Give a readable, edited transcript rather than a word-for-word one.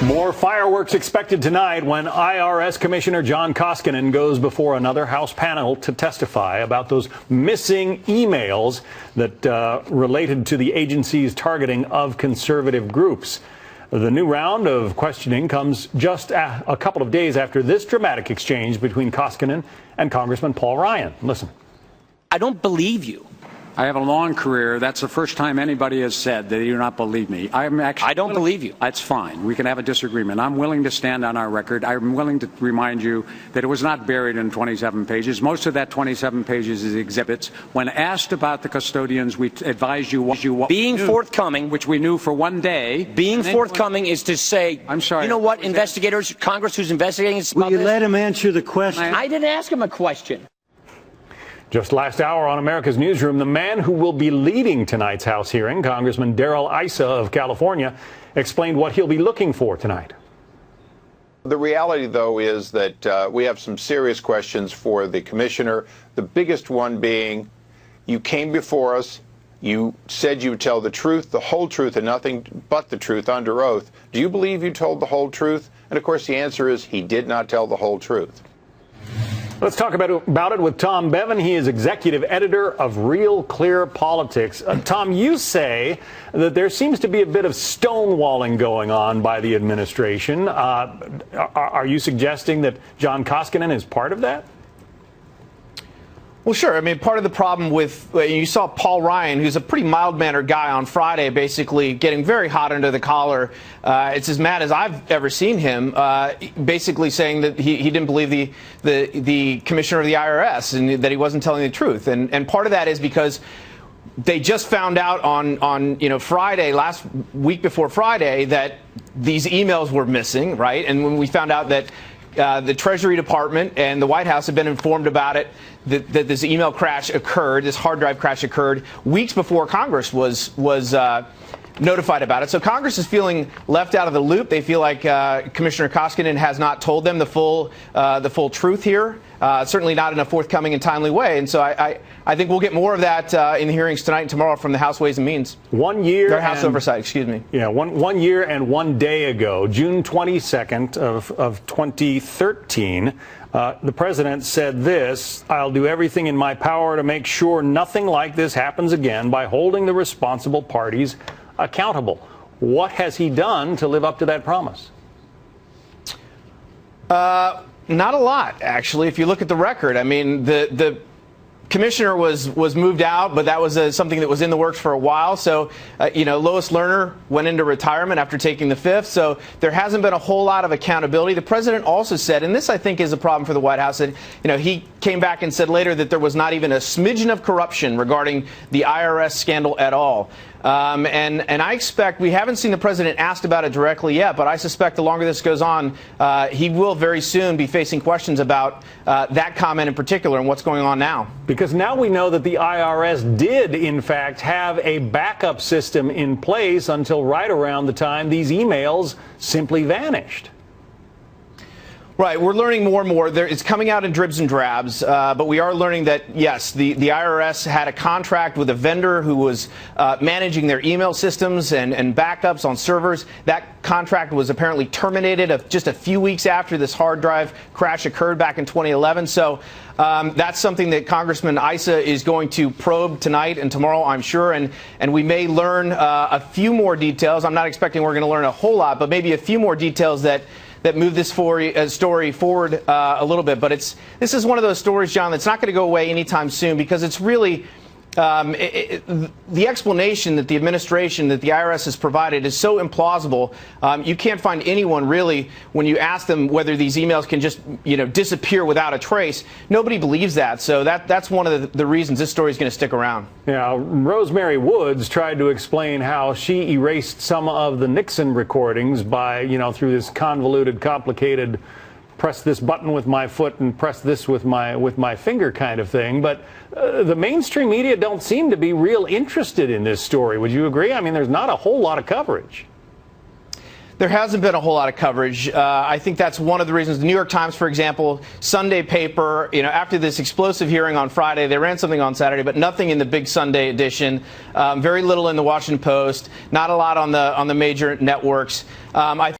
More fireworks expected tonight when IRS Commissioner John Koskinen goes before another House panel to testify about those missing emails that related to the agency's targeting of conservative groups. The new round of questioning comes just a couple of days after this dramatic exchange between Koskinen and Congressman Paul Ryan. Listen. I don't believe you. I have a long career. That's the first time anybody has said that they do not believe me. I don't believe you. That's fine. We can have a disagreement. I'm willing to stand on our record. I'm willing to remind you that it was not buried in 27 pages. Most of that 27 pages is exhibits. When asked about the custodians, we advised you what being forthcoming, which we knew for one day. Being forthcoming is to say, I'm sorry. You know what, investigators, Congress who's investigating this. Will you let him answer the question? I didn't ask him a question. Just last hour on America's Newsroom, the man who will be leading tonight's House hearing, Congressman Darrell Issa of California, explained what he'll be looking for tonight. The reality, though, is that we have some serious questions for the commissioner. The biggest one being, you came before us, you said you would tell the truth, the whole truth, and nothing but the truth under oath. Do you believe you told the whole truth? And, of course, the answer is he did not tell the whole truth. Let's talk about it with Tom Bevan. He is executive editor of Real Clear Politics. Tom, you say that there seems to be a bit of stonewalling going on by the administration. Are you suggesting that John Koskinen is part of that? Well, sure. I mean, part of the problem with you saw Paul Ryan, who's a pretty mild-mannered guy on Friday, basically getting very hot under the collar. It's as mad as I've ever seen him, basically saying that he didn't believe the commissioner of the IRS and that he wasn't telling the truth. And part of that is because they just found out on Friday, last week before Friday, that these emails were missing, right? And when we found out that the Treasury Department and the White House have been informed about it, that this email crash occurred, this hard drive crash occurred weeks before Congress was notified about it. So Congress is feeling left out of the loop. They feel like Commissioner Koskinen has not told them the full truth here, certainly not in a forthcoming and timely way. And so I think we'll get more of that in the hearings tonight and tomorrow from the House Ways and Means. 1 year. Their House Oversight, excuse me. Yeah, one year and 1 day ago, June 22nd of 2013, the president said this: "I'll do everything in my power to make sure nothing like this happens again by holding the responsible parties accountable." What has he done to live up to that promise? Not a lot, actually. If you look at the record, I mean, the commissioner was moved out, but that was something that was in the works for a while. So, Lois Lerner went into retirement after taking the fifth. So there hasn't been a whole lot of accountability. The president also said, and this I think is a problem for the White House, that he came back and said later that there was not even a smidgen of corruption regarding the IRS scandal at all. And I expect, we haven't seen the president asked about it directly yet, but I suspect the longer this goes on, he will very soon be facing questions about that comment in particular and what's going on now. Because now we know that the IRS did, in fact, have a backup system in place until right around the time these emails simply vanished. Right. We're learning more and more. It's coming out in dribs and drabs, but we are learning that, yes, the IRS had a contract with a vendor who was managing their email systems and backups on servers. That contract was apparently terminated just a few weeks after this hard drive crash occurred back in 2011. So that's something that Congressman Issa is going to probe tonight and tomorrow, I'm sure, and we may learn a few more details. I'm not expecting we're going to learn a whole lot, but maybe a few more details that move this story forward a little bit. But this is one of those stories, John, that's not going to go away anytime soon, because it's really the explanation that the administration, that the IRS has provided, is so implausible. You can't find anyone really, when you ask them whether these emails can just disappear without a trace. Nobody believes that. So that's one of the reasons this story is going to stick around. Yeah, Rosemary Woods tried to explain how she erased some of the Nixon recordings by, through this convoluted, complicated press this button with my foot and press this with my finger kind of thing. But the mainstream media don't seem to be real interested in this story. Would you agree? I mean, there's not a whole lot of coverage. There hasn't been a whole lot of coverage. I think that's one of the reasons. The New York Times, for example, Sunday paper, after this explosive hearing on Friday, they ran something on Saturday, but nothing in the big Sunday edition. Very little in the Washington Post. Not a lot on the major networks. I